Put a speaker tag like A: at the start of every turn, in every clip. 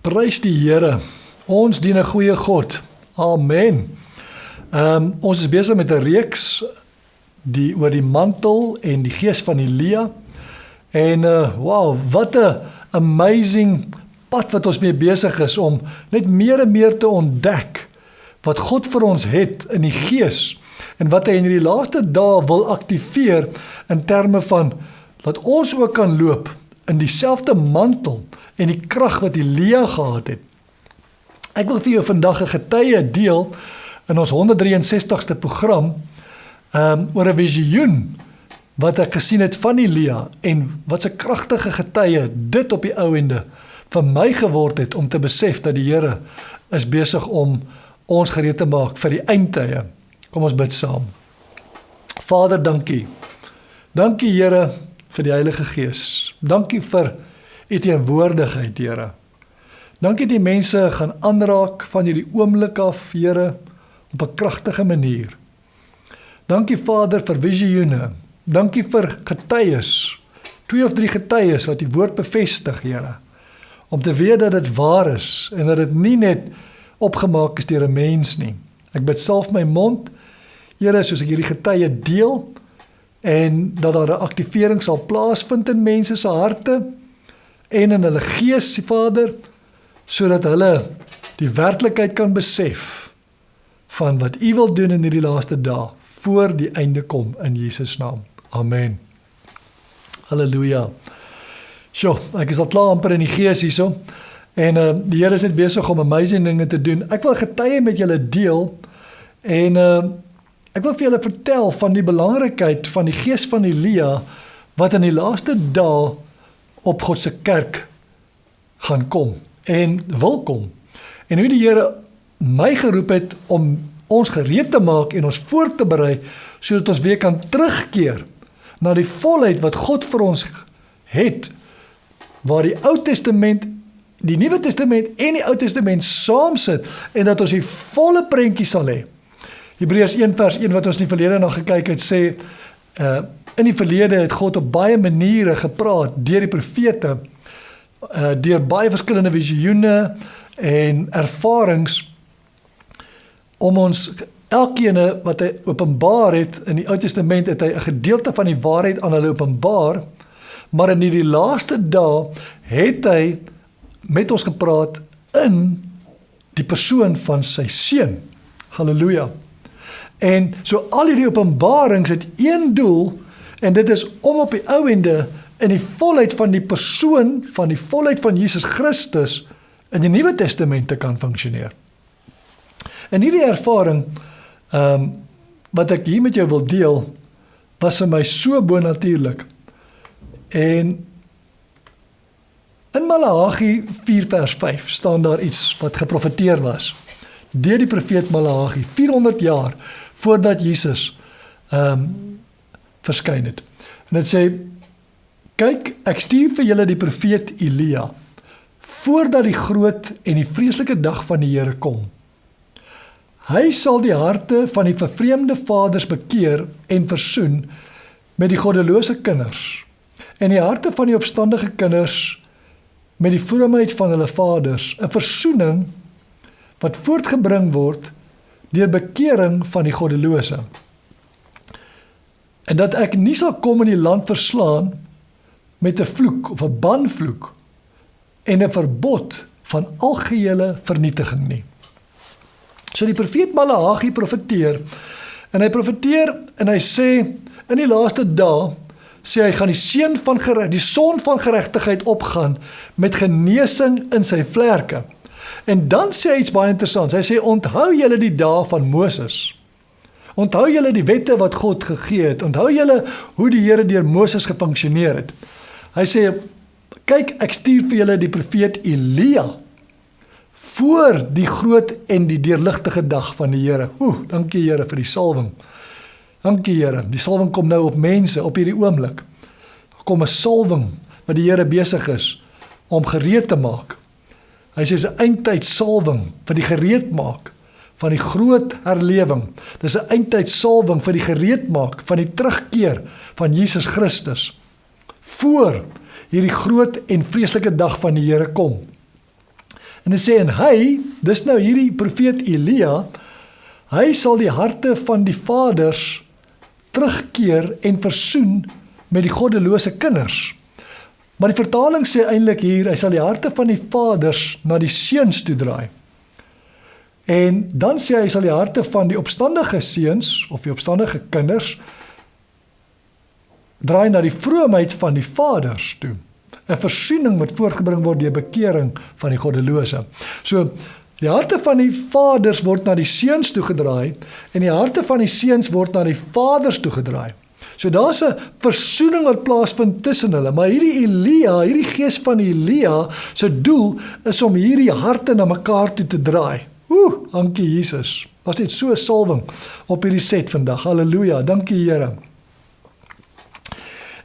A: Prys die Here. Ons dien 'n goeie God. Amen. Ons is besig met 'n reeks oor die mantel en die gees van Elia. En wow, wat 'n amazing pad wat ons mee besig is om net meer en meer te ontdek wat God vir ons het in die gees en wat hy in die laaste dae wil aktiveer in terme van dat ons ook kan loop in dieselfde mantel en die krag wat Elia gehad het. Ek wil vir jou vandag 'n getuie deel in ons 163ste program oor 'n visioen wat ek gesien het van Elia en wat 'n kragtige getuie dit op die ou ende vir my geword het om te besef dat die Here is besig om ons gereed te maak vir die eindtye. Kom ons bid saam. Vader, dankie. Dankie Here vir die Heilige Gees. Dankie vir u teenwoordigheid, Here. Dankie die mense gaan aanraak van hierdie oomblik af, Here, op 'n kragtige manier. Dankie Vader vir visioene. Dankie vir getuies. 2 of 3 getuies wat die woord bevestig, Here. Om te weet dat dit waar is en dat dit nie net opgemaak is deur 'n mens nie. Ek bid salf my mond, Here, soos ek hierdie getuie deel en dat daar 'n aktivering sal plaasvind in mense se harte en in hulle gees, Vader, sodat hulle die werklikheid kan besef van wat u wil doen in hierdie laaste dae voor die einde kom in Jesus naam. Amen. Halleluja. Sjoe, ek is al klaar amper in die gees hierso. En die Here is net besig om amazing dinge te doen. Ek wil getuie met julle deel en ek wil vir julle vertel van die belangrikheid van die gees van Elia wat in die laaste dae op God se kerk gaan kom en wil kom. En hoe die Here my geroep het om ons gereed te maak en ons voor te berei sodat ons weer kan terugkeer na die volheid wat God vir ons het, waar die Ou Testament, die Nuwe Testament en die Ou Testament saam sit en dat ons die volle prentjie sal hê. Hebreërs 1 vers 1 wat ons in die verlede na gekyk het sê, in die verlede het God op baie maniere gepraat deur die profete, deur baie verskillende visioene en ervarings om ons elkene wat hy openbaar het in die Ou Testament het hy 'n gedeelte van die waarheid aan hulle openbaar, maar in die laaste dae het hy met ons gepraat in die persoon van sy seun. Halleluja. En so al hierdie openbarings het een doel en dit is om op die ou ende in die volheid van die persoon van die volheid van Jesus Christus in die Nuwe Testament te kan funksioneer. En hierdie ervaring wat ek hier met jou wil deel was vir my so bonatuurlik. En in Maleagi 4 vers 5 staan daar iets wat geprofeteer was deur die profeet Maleagi 400 jaar voordat Jesus verskyn het. En dit sê, kyk, ek stuur vir julle die profeet Elia voordat die groot en die vreeslike dag van die Here kom. Hy sal die harte van die vervreemde vaders bekeer en versoen met die goddelose kinders en die harte van die opstandige kinders met die vroomheid van hulle vaders, 'n versoening wat voortgebring word deur bekering van die goddelose. En dat ek nie sal kom in die land verslaan met 'n vloek of 'n banvloek en 'n verbod van algehele vernietiging nie. So die profeet Maleagi profeteer en hy sê in die laaste dae sê hy gaan die son van geregtigheid opgaan met genesing in sy vlerke. En dan sê hy iets baie interessants. Hy sê onthou julle die dae van Moses. Onthou julle die wette wat God gegee het. Onthou julle hoe die Here deur Moses gefunksioneer het. Hy sê kyk, ek stuur vir julle die profeet Elia voor die groot en die deurligtige dag van die Here. Dankie Here vir die salwing. Dankie Here, die salwing kom nou op mense op hierdie oomblik. Daar kom 'n salwing wat die Here besig is om gereed te maak. Hy sê 'n eindtyd salwing vir die gereed maak van die groot herlewing. Dis 'n eindtyd salwing vir die gereed maak van die terugkeer van Jesus Christus voor hierdie groot en vreeslike dag van die Here kom. En hy sê, en hy, dis nou hierdie profeet Elia, hy sal die harte van die vaders terugkeer en versoen met die goddelose kinders. Maar die vertaling sê eintlik hier, hy sal die harte van die vaders na die seuns toe draai. En dan sê hy sal die harte van die opstandige seuns, of die opstandige kinders, draai na die vroomheid van die vaders toe. 'n versoening moet voortgebring word deur bekering van die goddelose. So, die harte van die vaders word na die seuns toe gedraai, en die harte van die seuns word na die vaders toe gedraai. So daar's 'n versoening wat plaasvind tussen hulle, maar hierdie Elia, hierdie gees van Elia, se doel is om hierdie harte na mekaar toe te draai. Dankie Jesus. Daar's net so 'n salwing op hierdie set vandag. Halleluja, dankie Here.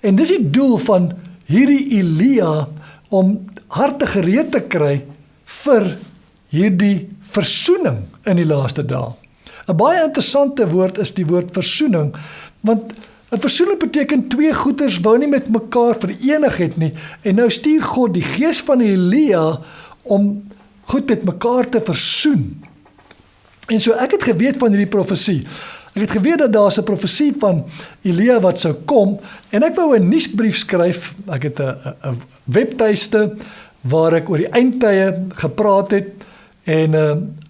A: En dis die doel van hierdie Elia om harte gereed te kry vir hierdie versoening in die laaste dae. 'n Baie interessante woord is die woord versoening, want 'n versoening beteken twee goeders wou nie met mekaar verenig het nie, en nou stuur God die gees van Elia om goed met mekaar te versoen. En so ek het geweet van hierdie profesie. Ek het geweet dat daar 'n profesie van Elia wat sou kom, en ek wou 'n nuusbrief skryf. Ek het 'n webtuiste waar ek oor die eindtye gepraat het, en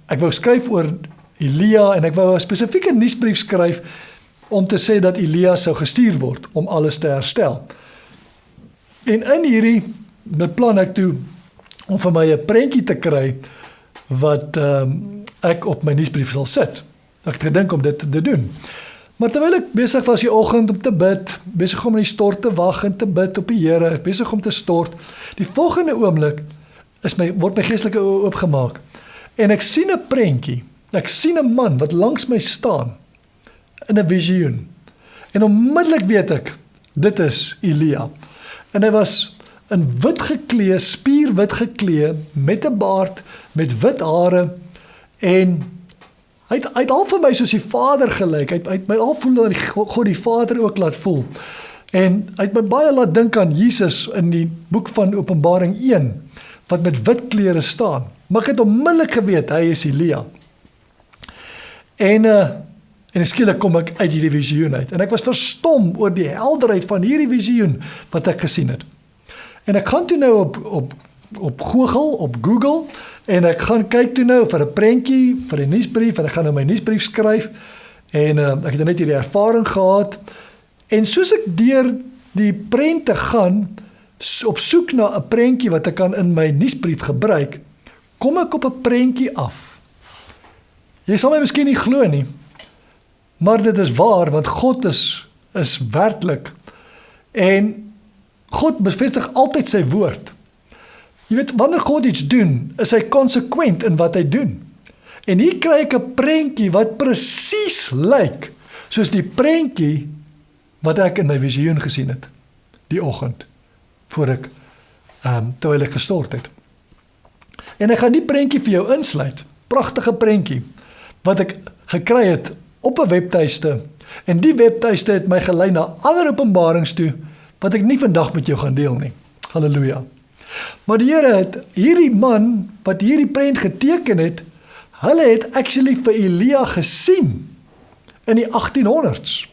A: ek wou skryf oor Elia, en ek wou 'n spesifieke nuusbrief skryf om te sê dat Elia sou gestuur word om alles te herstel. En in hierdie beplan ek toe om vir my 'n prentjie te kry wat ek op my nuusbrief sal sit. Ek het gedink om dit te doen. Maar terwyl ek besig was die oggend om te bid, besig om in die stort te wag en te bid op die Here, besig om te stort, die volgende oomblik word my geestelike oë oopgemaak, en ek sien 'n prentjie. Ek sien 'n man wat langs my staan in 'n visioen. En onmiddellik weet ek, dit is Elia. En hy was in wit geklee, spierwit geklee, met 'n baard, met wit hare, en hy het al vir my soos die Vader gelyk. Hy het my al voel dat God die Vader ook laat voel. En hy het my baie laat dink aan Jesus in die boek van Openbaring 1, wat met wit klere staan. Maar ek het onmiddellik geweet, hy is Elia. En skielik kom ek uit hierdie visioen uit. En ek was verstom oor die helderheid van hierdie visioen wat ek gesien het. En ek gaan toe nou op Google, en ek gaan kyk toe nou vir 'n prentjie, vir 'n nuusbrief, en ek gaan nou my nuusbrief skryf, en ek het net hierdie ervaring gehad, en soos ek deur die prente gaan, op soek na 'n prentjie wat ek kan in my nuusbrief gebruik, kom ek op 'n prentjie af. Jy sal my miskien nie glo nie, maar dit is waar, want God is werklik, en God bevestig altyd sy woord. Jy weet, wanneer God iets doen, is hy konsekwent in wat hy doen. En hier kry ek 'n prentjie wat presies lyk soos die prentjie wat ek in my visioen gesien het, die oggend, voor ek, terwyl ek gestort het. En ek gaan die prentjie vir jou insluit, pragtige prentjie, wat ek gekry het op 'n webtuiste, en die webtuiste het my gelei na ander openbarings toe, wat ek nie vandag met jou gaan deel nie. Halleluja. Maar die Here het, hierdie man, wat hierdie prent geteken het, hulle het actually vir Elia gesien, in die 1800s.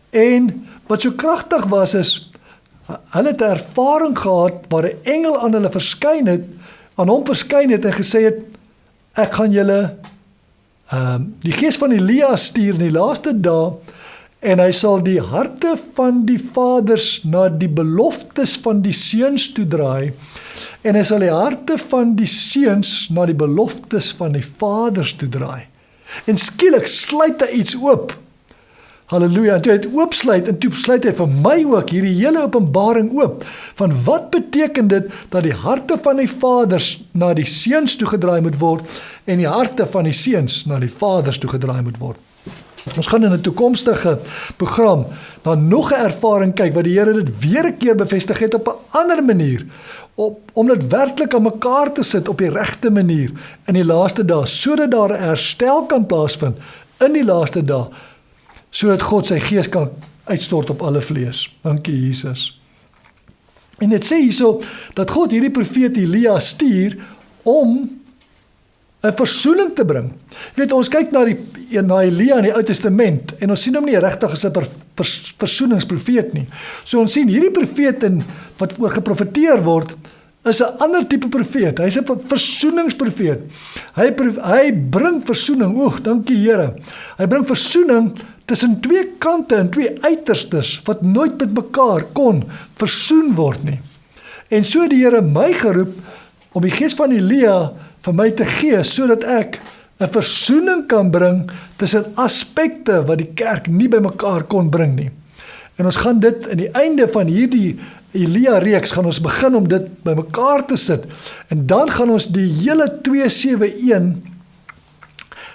A: En wat so kragtig was is, hulle het 'n ervaring gehad, waar 'n engel aan hulle aan hom verskyn het, en gesê het, ek gaan julle die gees van Elia stuur in die laaste dae, en hy sal die harte van die vaders na die beloftes van die seuns toe draai, en hy sal die harte van die seuns na die beloftes van die vaders toe draai. En skielik sluit hy iets oop. Halleluja, en toe hy het oopsluit, en toe sluit hy vir my ook hierdie hele openbaring oop, van wat beteken dit, dat die harte van die vaders na die seuns toe gedraai moet word, en die harte van die seuns na die vaders toe gedraai moet word. Ons gaan in 'n toekomstige program na nog 'n ervaring kyk, wat die Here dit weer 'n keer bevestig het op 'n ander manier, om dit werklik aan mekaar te sit op die regte manier in die laaste dae, sodat daar 'n herstel kan plaasvind in die laaste dae, sodat God sy gees kan uitstort op alle vlees. Dankie Jesus. En dit sê hierso, dat God hierdie profeet Elia stuur, om 'n versoening te bring. Jy weet, ons kyk na Elia in die Ou Testament, en ons sien hom nie regtig as 'n versoeningsprofeet nie. So ons sien hierdie profeet wat oor geprofeteer word, is 'n ander tipe profeet. Hy's 'n versoeningsprofeet. Hy bring versoening. Dankie Here. Hy bring versoening tussen twee kante en twee uiterstes wat nooit met mekaar kon versoen word nie. En so het die Here my geroep om die gees van Elia vir my te gee, sodat ek 'n versoening kan bring tussen aspekte wat die kerk nie by mekaar kon bring nie. En ons gaan dit in die einde van hierdie Elia-reeks gaan ons begin om dit by mekaar te sit. En dan gaan ons die hele 271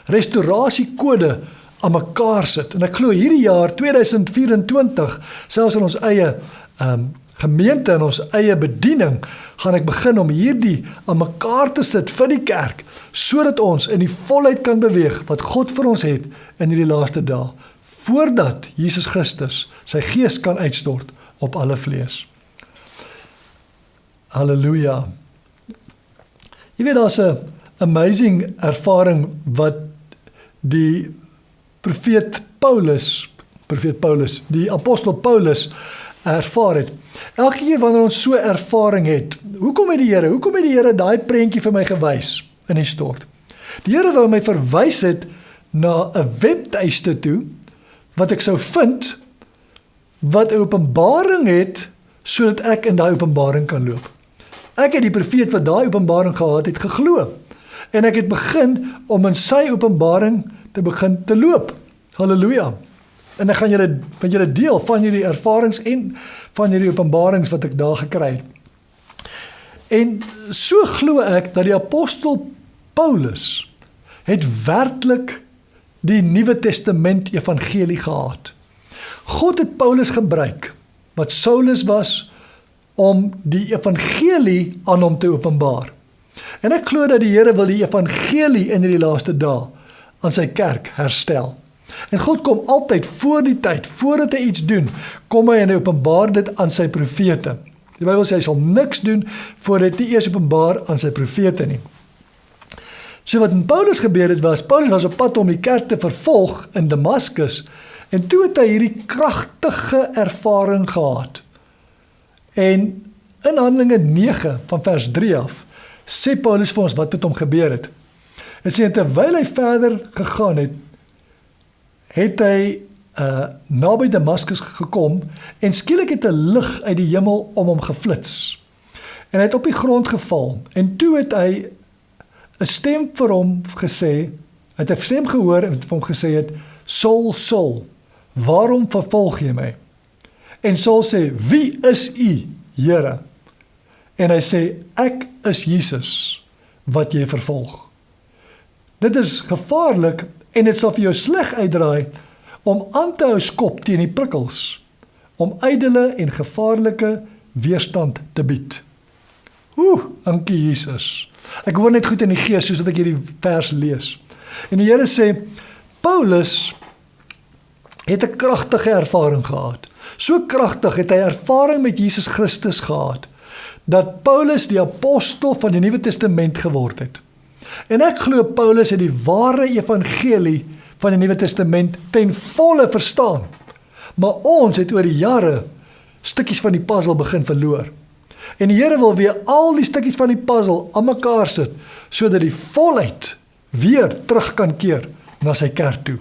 A: restaurasiekode aan mekaar sit. En ek glo hierdie jaar 2024, selfs in ons eie gemeente en ons eie bediening, gaan ek begin om hierdie aan mekaar te sit vir die kerk, sodat ons in die volheid kan beweeg wat God vir ons het in hierdie laaste dae, voordat Jesus Christus sy gees kan uitstort op alle vlees. Halleluja. Jy weet, daar's 'n amazing ervaring wat die profeet Paulus, die apostel Paulus ervaar het. Elke keer wanneer ons so ervaring het, hoekom het die Here daai prentjie vir my gewys in die stort? Die Here wou my verwys het na 'n webtuiste toe, wat ek sou vind, wat 'n openbaring het, sodat ek in daai openbaring kan loop. Ek het die profeet wat daai openbaring gehad het, geglo. En ek het begin om in sy openbaring te begin te loop. Halleluja. En ek gaan julle deel van hierdie ervarings en van hierdie openbarings wat ek daar gekry het. En so glo ek dat die apostel Paulus het werklik die Nuwe Testament evangelie gehad. God het Paulus gebruik, wat Saulus was, om die evangelie aan hom te openbaar. En ek glo dat die Here wil die evangelie in die laaste dae aan sy kerk herstel. En God kom altyd voor die tyd, voordat hy iets doen, kom hy en hy openbaar dit aan sy profete. Die Bybel sê hy sal niks doen voordat hy eers openbaar aan sy profete nie. So wat in Paulus gebeur het Paulus was op pad om die kerk te vervolg in Damaskus, en toe het hy hierdie kragtige ervaring gehad. En in Handelinge 9 van vers 3 af, sê Paulus vir ons wat met hom gebeur het. En sê, terwyl hy verder gegaan het hy naby Damaskus gekom, en skielik het 'n lig uit die hemel om hom geflits. En hy het op die grond geval, en toe het hy 'n stem vir hom gesê, het 'n stem gehoor en vir hom gesê het, Saul, Saul, waarom vervolg jy my? En Saul sê, wie is u, Here? En hy sê, ek is Jesus, wat jy vervolg. Dit is gevaarlik, en dit sal vir jou sleg uitdraai, om aan te hou skop teen die prikkels, om ydelle en gevaarlike weerstand te bied. Dankie Jesus. Ek hoor net goed in die gees, soos dat ek hierdie vers lees. En die Here sê, Paulus het 'n kragtige ervaring gehad. So kragtig het hy ervaring met Jesus Christus gehad, dat Paulus die apostel van die Nuwe Testament geword het. En ek glo Paulus het die ware evangelie van die Nuwe Testament ten volle verstaan. Maar ons het oor die jare stukkies van die puzzel begin verloor. En die Here wil weer al die stukkies van die puzzel aan mekaar sit, sodat die volheid weer terug kan keer na sy kerk toe.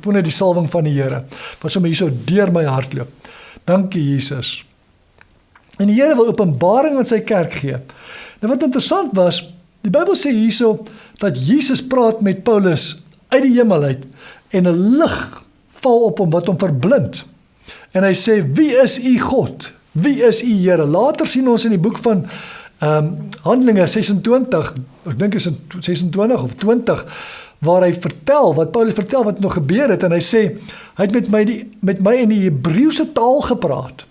A: Voel net die salwing van die Here, wat sommer hier so deur my hart loop. Dankie Jesus. En die Here wil openbaring aan sy kerk gee. Nou wat interessant was, die Bybel sê hierso, dat Jesus praat met Paulus uit die hemel uit, en 'n lig val op hom wat hom verblind. En hy sê, wie is u God? Wie is u Here? Later sien ons in die boek van Handelinge 26, ek dink is 26 of 20, waar hy vertel, wat Paulus vertel wat nog gebeur het, en hy sê, hy het met my in die Hebreëse taal gepraat,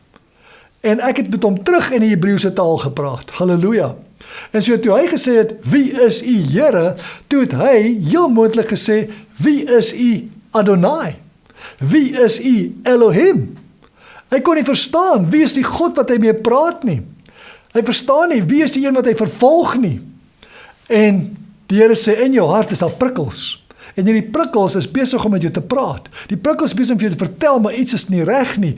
A: en ek het met hom terug in die Hebreëse taal gepraat, halleluja. En so toe hy gesê het, wie is u Here, toe het hy heel moontlik gesê, wie is u Adonai? Wie is u Elohim? Hy kon nie verstaan, wie is die God wat hy mee praat nie. Hy verstaan nie, wie is die een wat hy vervolg nie. En die Here sê, in jou hart is daar prikkels. En hierdie prikkels is besig om met jou te praat. Die prikkels is besig om vir jou te vertel, maar iets is nie reg nie.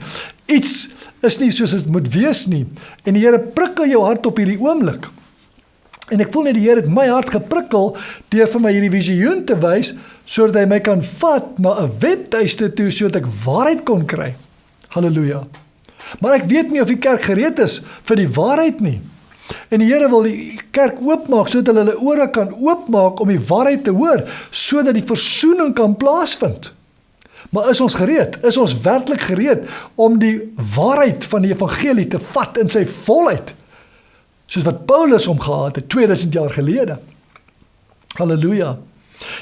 A: Iets is nie soos dit moet wees nie. En die Here prikkel jou hart op hierdie oomblik. En ek voel net die Here het my hart geprikkel deur vir my hierdie visioen te wys, sodat hy my kan vat na 'n webtuiste toe, sodat ek waarheid kon kry. Halleluja. Maar ek weet nie of die kerk gereed is vir die waarheid nie. En die Here wil die kerk oopmaak, sodat hulle ore kan oopmaak om die waarheid te hoor, sodat die versoening kan plaasvind. Maar is ons gereed? Is ons werklik gereed om die waarheid van die evangelie te vat in sy volheid? Soos wat Paulus hom gehad het 2000 jaar gelede. Halleluja.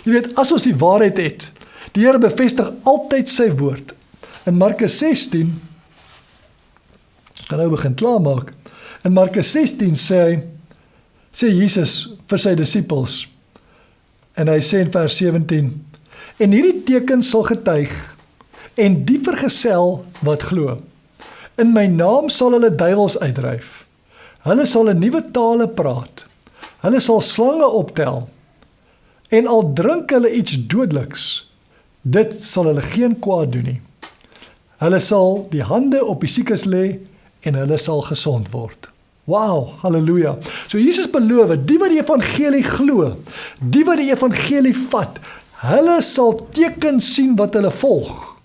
A: Jy weet, as ons die waarheid het, die Here bevestig altyd sy woord. In Markus 16, ek gaan nou begin klaarmaak, in Markus 16 sê Jesus vir sy disippels, en hy sê in vers 17, en hierdie teken sal getuig, en die vergesel wat glo. In my naam sal hulle duiwels uitdryf. Hulle sal in nuwe tale praat. Hulle sal slange optel. En al drink hulle iets dodeliks, dit sal hulle geen kwaad doen nie. Hulle sal die hande op die siekes lê en hulle sal gesond word. Wow, halleluja. So Jesus beloof, die wat die evangelie glo, die wat die evangelie vat, hulle sal tekens sien wat hulle volg.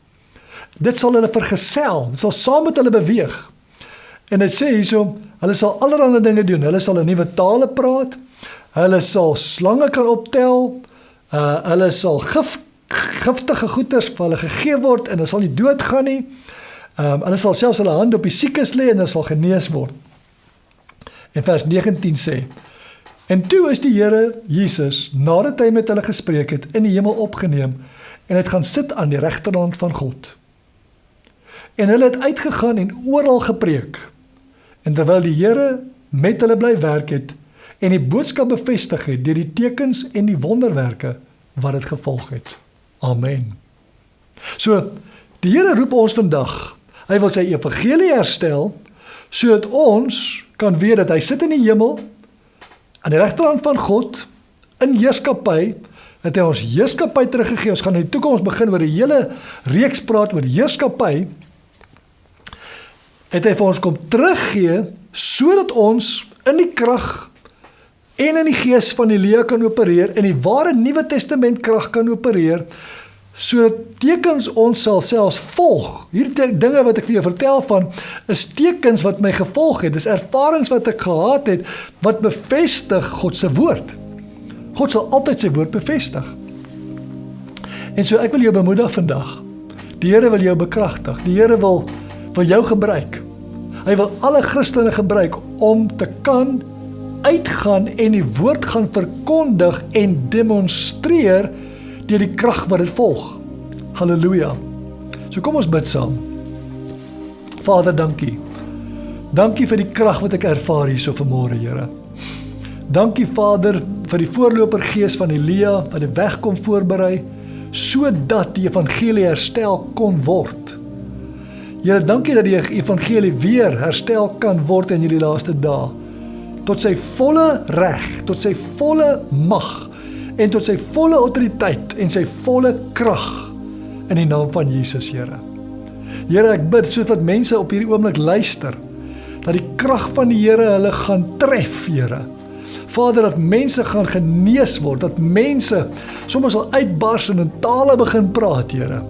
A: Dit sal hulle vergesel, dit sal saam met hulle beweeg. En hy sê hierso, hulle sal allerlei dinge doen, hulle sal in nuwe tale praat, hulle sal slange kan optel, hulle sal giftige goeders vir hulle gegee word, en hulle sal nie doodgaan nie, hulle sal selfs hulle hande op die siekes lê, en hulle sal genees word. En vers 19 sê, en toe is die Here Jesus, nadat hy met hulle gespreek het, in die hemel opgeneem, en het gaan sit aan die regterhand van God. En hulle het uitgegaan en oral gepreek, en terwyl die Here met hulle bly werk het, en die boodskap bevestig het, deur die tekens en die wonderwerke, wat het gevolg het. Amen. So, die Here roep ons vandag, hy wil sy evangelie herstel, sodat ons kan weet dat hy sit in die hemel, aan die regterhand van God, in heerskappy, dat hy ons heerskappy teruggegee. Ons gaan in die toekoms begin oor die hele reeks praat oor heerskappy, het hy vir ons kom teruggee, sodat ons in die krag en in die gees van Elia kan opereer, en die ware Nuwe Testament krag kan opereer, sodat tekens ons sal selfs volg. Hierdie dinge wat ek vir jou vertel van, is tekens wat my gevolg het, dis ervarings wat ek gehad het, wat bevestig God se woord. God sal altyd sy woord bevestig. En so ek wil jou bemoedig vandag, die Here wil jou bekragtig, die Here wil jou gebruik. Hy wil alle Christene gebruik om te kan uitgaan en die woord gaan verkondig en demonstreer deur die krag wat dit volg. Halleluja. So kom ons bid saam. Vader, dankie. Dankie vir die krag wat ek ervaar hierso vanmôre, Here. Dankie Vader vir die voorloper gees van Elia wat die weg kom voorberei, sodat die evangelie herstel kon word. Here, dankie dat die evangelie weer herstel kan word in hierdie laaste dae, tot sy volle reg, tot sy volle mag, en tot sy volle autoriteit, en sy volle krag, in die naam van Jesus, Here. Here, ek bid, sodat mense op hierdie oomblik luister, dat die krag van die Here hulle gaan tref, Here. Vader, dat mense gaan genees word, dat mense soms sal uitbars en in tale begin praat, Here.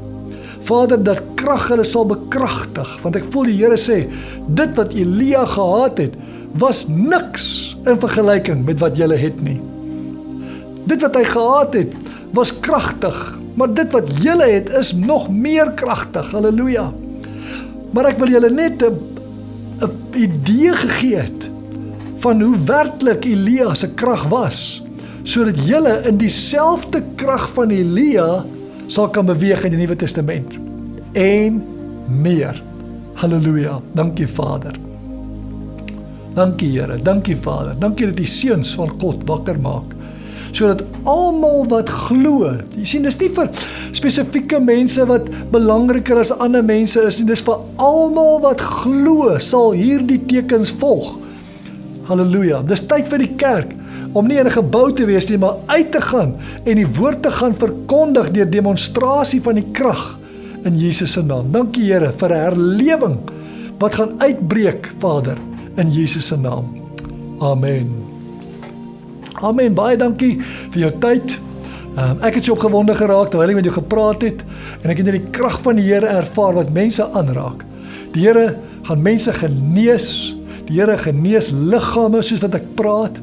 A: Vader, dat krag hulle sal bekragtig, want ek voel die Here sê, dit wat Elia gehad het, was niks in vergelyking met wat julle het nie. Dit wat hy gehad het, was kragtig, maar dit wat julle het, is nog meer kragtig, halleluja. Maar ek wil julle net 'n idee gegee het, van hoe werklik Elia se krag was, sodat julle in dieselfde krag van Elia sal kan beweeg in die Nuwe Testament. En meer. Halleluja. Dankie Vader. Dankie Here. Dankie Vader. Dankie dat die seuns van God wakker maak, sodat almal wat glo, jy sien, dis nie vir spesifieke mense wat belangriker as ander mense is nie, dis vir almal wat glo, sal hierdie tekens volg. Halleluja, dis tyd vir die kerk om nie in 'n gebou te wees nie, maar uit te gaan en die woord te gaan verkondig deur demonstrasie van die krag in Jesus se naam. Dankie Here vir 'n herlewing wat gaan uitbreek, Vader, in Jesus se naam. Amen. Amen. Baie dankie vir jou tyd. Ek het so opgewonde geraak terwyl ek met jou gepraat het en ek het net die krag van die Here ervaar wat mense aanraak. Die Here gaan mense genees. Die Here genees liggame soos wat ek praat.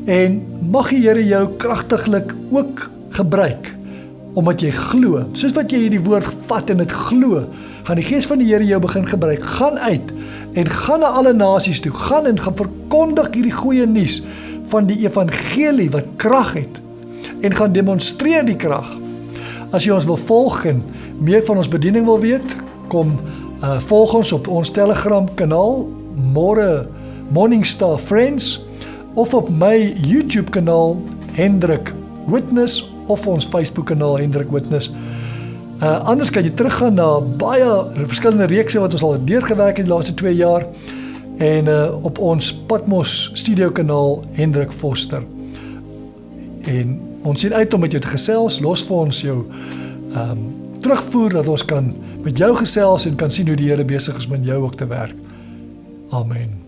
A: En mag die Here jou kragtiglik ook gebruik omdat jy glo. Soos wat jy hierdie woord vat en dit glo, gaan die Gees van die Here jou begin gebruik. Gaan uit en gaan na alle nasies toe. Gaan en gaan verkondig hierdie goeie nuus van die evangelie wat krag het en gaan demonstreer die krag. As jy ons wil volg en meer van ons bediening wil weet, kom volg ons op ons Telegram kanaal Morning Star Friends of op my YouTube kanaal Hendrik Witness of ons Facebook kanaal Hendrik Witness. Anders kan jy teruggaan na baie verskillende reekse wat ons al deurgewerk het die laaste 2 jaar en op ons Patmos Studio kanaal Hendrik Foster. En ons sien uit om met jou te gesels, los vir ons jou terugvoer dat ons kan met jou gesels en kan sien hoe die Here besig is met jou ook te werk. Amen.